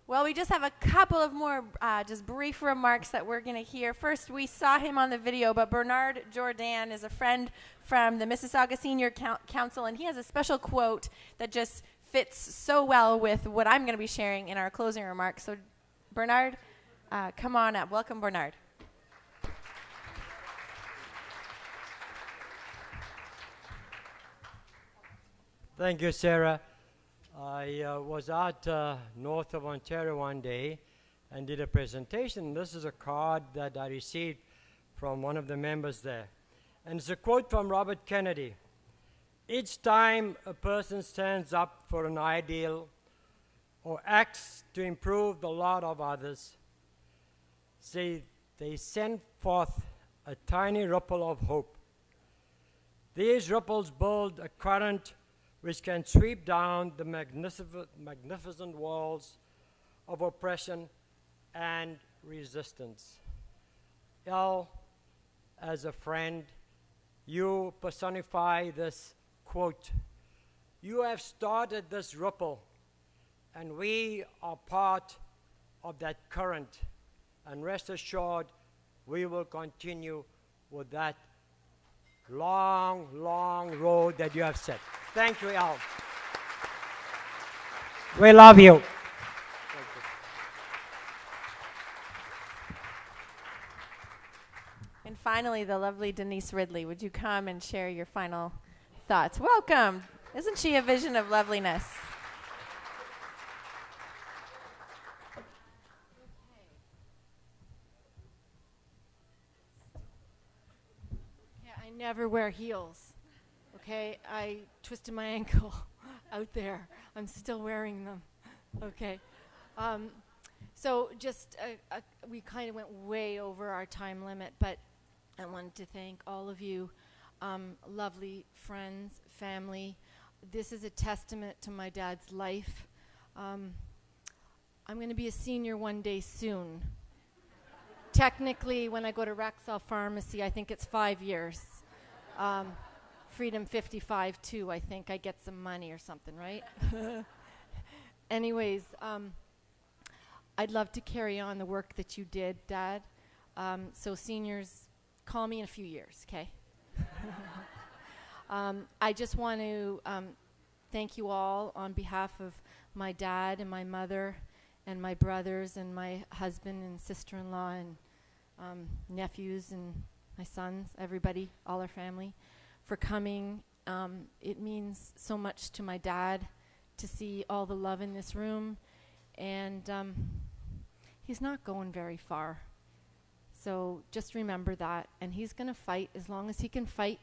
Well, we just have a couple of more just brief remarks that we're going to hear. First, we saw him on the video, but Bernard Jourdan is a friend from the Mississauga Senior Council, and he has a special quote that just fits so well with what I'm going to be sharing in our closing remarks. So, Bernard, come on up. Welcome, Bernard. Thank you, Sarah. I was out north of Ontario one day and did a presentation. This is a card that I received from one of the members there. And it's a quote from Robert Kennedy. Each time a person stands up for an ideal or acts to improve the lot of others, they send forth a tiny ripple of hope. These ripples build a current which can sweep down the magnificent walls of oppression and resistance. El, as a friend, you personify this quote. You have started this ripple, and we are part of that current. And rest assured, we will continue with that long, long road that you have set. Thank you, Al. We love you. And finally, the lovely Denise Ridley. Would you come and share your final thoughts? Welcome. Isn't she a vision of loveliness? I never wear heels, okay? I twisted my ankle out there. I'm still wearing them, okay? So just, we kind of went way over our time limit, but I wanted to thank all of you, lovely friends, family. This is a testament to my dad's life. I'm going to be a senior one day soon. Technically, when I go to Rexall Pharmacy, I think it's 5 years. Freedom 55 too, I think. I get some money or something, right? Anyways, I'd love to carry on the work that you did, Dad. So seniors, call me in a few years, okay? I just want to thank you all on behalf of my dad and my mother and my brothers and my husband and sister-in-law and nephews and my sons, everybody, all our family, for coming. It means so much to my dad to see all the love in this room, and he's not going very far. So just remember that, and he's going to fight as long as he can fight,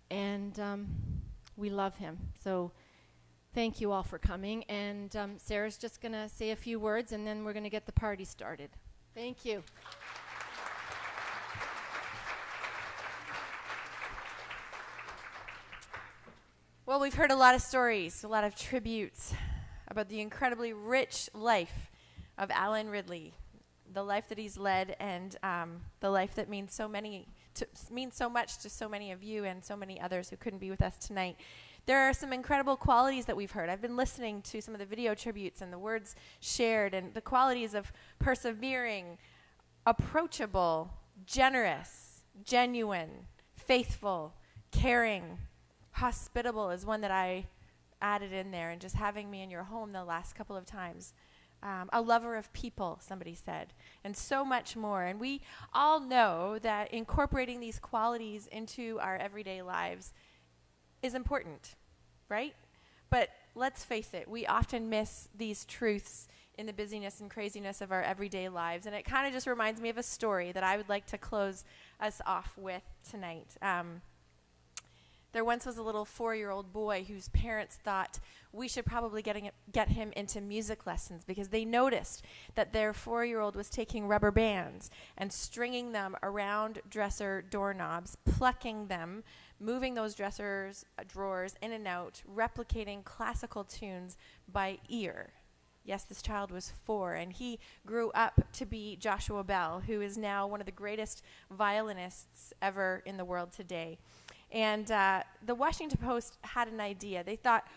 and we love him. So thank you all for coming, and Sarah's just going to say a few words, and then we're going to get the party started. Thank you. Well, we've heard a lot of stories, a lot of tributes about the incredibly rich life of Alan Ridley, the life that he's led, and the life that means so much to so many of you and so many others who couldn't be with us tonight. There are some incredible qualities that we've heard. I've been listening to some of the video tributes and the words shared, and the qualities of persevering, approachable, generous, genuine, faithful, caring. Hospitable is one that I added in there, and just having me in your home the last couple of times. A lover of people, somebody said, and so much more. And we all know that incorporating these qualities into our everyday lives is important, right? But let's face it, we often miss these truths in the busyness and craziness of our everyday lives. And it kind of just reminds me of a story that I would like to close us off with tonight. There once was a little 4-year-old boy whose parents thought we should probably get him into music lessons, because they noticed that their 4-year-old was taking rubber bands and stringing them around dresser doorknobs, plucking them, moving those drawers in and out, replicating classical tunes by ear. Yes, this child was 4, and he grew up to be Joshua Bell, who is now one of the greatest violinists ever in the world today. And the Washington Post had an idea. They thought,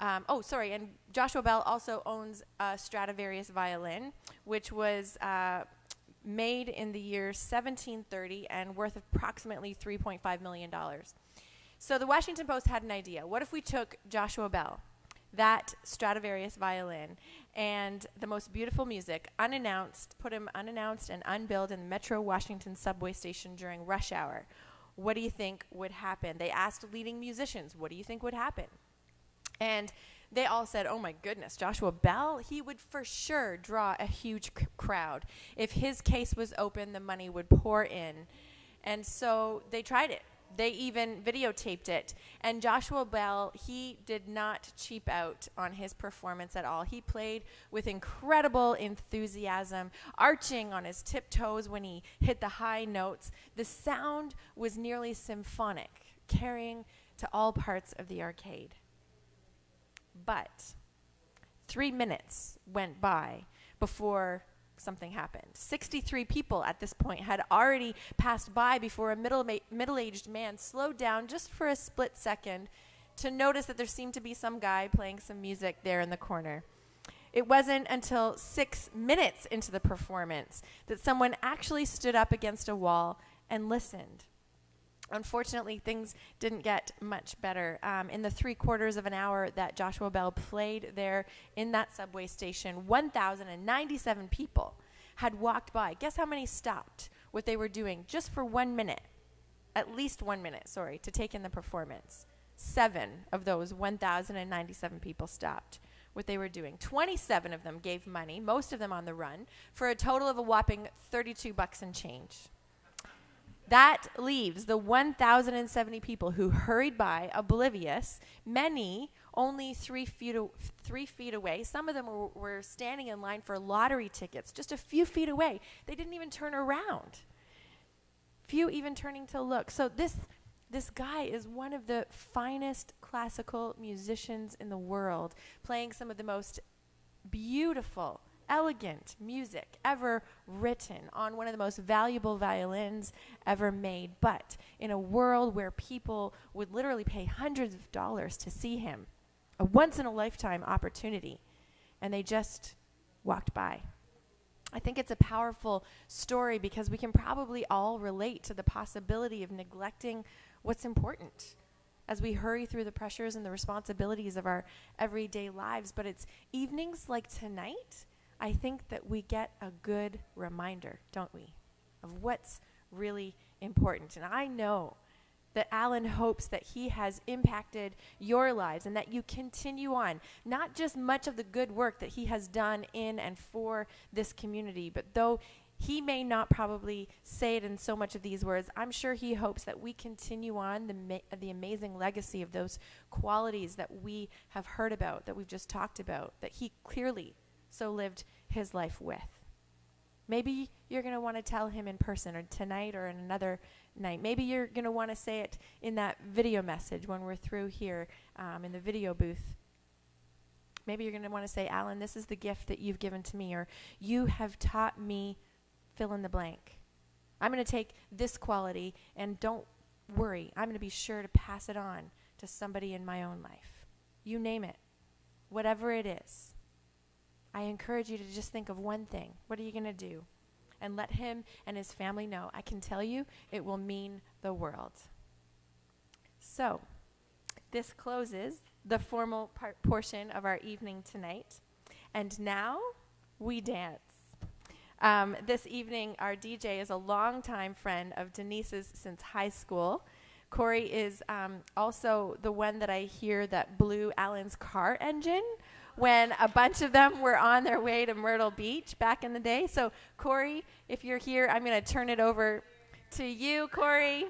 And Joshua Bell also owns a Stradivarius violin, which was made in the year 1730 and worth approximately $3.5 million. So the Washington Post had an idea. What if we took Joshua Bell, that Stradivarius violin, and the most beautiful music, unannounced, put him unannounced and unbilled in the Metro Washington subway station during rush hour? What do you think would happen? They asked leading musicians, what do you think would happen? And they all said, oh my goodness, Joshua Bell, he would for sure draw a huge crowd. If his case was open, the money would pour in. And so they tried it. They even videotaped it. And Joshua Bell, he did not cheap out on his performance at all. He played with incredible enthusiasm, arching on his tiptoes when he hit the high notes. The sound was nearly symphonic, carrying to all parts of the arcade. But 3 minutes went by before something happened. 63 people at this point had already passed by before a middle-aged man slowed down just for a split second to notice that there seemed to be some guy playing some music there in the corner. It wasn't until 6 minutes into the performance that someone actually stood up against a wall and listened. Unfortunately, things didn't get much better. In the 3/4 of an hour that Joshua Bell played there in that subway station, 1,097 people had walked by. Guess how many stopped what they were doing just for 1 minute? At least 1 minute, to take in the performance. 7 of those 1,097 people stopped what they were doing. 27 of them gave money, most of them on the run, for a total of a whopping $32 and change. That leaves the 1,070 people who hurried by, oblivious, many only 3 feet away. Some of them were standing in line for lottery tickets, just a few feet away. They didn't even turn around. Few even turning to look. So this guy is one of the finest classical musicians in the world, playing some of the most beautiful, elegant music ever written on one of the most valuable violins ever made, but in a world where people would literally pay hundreds of dollars to see him, a once-in-a-lifetime opportunity, and they just walked by. I think it's a powerful story because we can probably all relate to the possibility of neglecting what's important as we hurry through the pressures and the responsibilities of our everyday lives. But it's evenings like tonight, I think that we get a good reminder, don't we, of what's really important. And I know that Alan hopes that he has impacted your lives and that you continue on, not just much of the good work that he has done in and for this community, but though he may not probably say it in so much of these words, I'm sure he hopes that we continue on the amazing legacy of those qualities that we have heard about, that we've just talked about, that he clearly so lived his life with. Maybe you're going to want to tell him in person or tonight or in another night. Maybe you're going to want to say it in that video message when we're through here in the video booth. Maybe you're going to want to say, Alan, this is the gift that you've given to me, or you have taught me fill in the blank. I'm going to take this quality and don't worry, I'm going to be sure to pass it on to somebody in my own life. You name it, whatever it is. I encourage you to just think of one thing. What are you going to do? And let him and his family know. I can tell you it will mean the world. So, this closes the formal portion of our evening tonight. And now we dance. This evening, our DJ is a longtime friend of Denise's since high school. Corey is also the one that I hear that blew Alan's car engine when a bunch of them were on their way to Myrtle Beach back in the day. So, Corey, if you're here, I'm going to turn it over to you, Corey.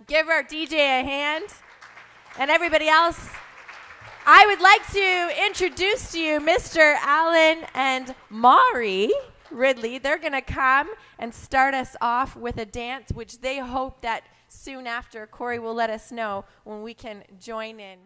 Give our DJ a hand. And everybody else, I would like to introduce to you Mr. Alan and Maury Ridley. They're going to come and start us off with a dance, which they hope that soon after Corey will let us know when we can join in.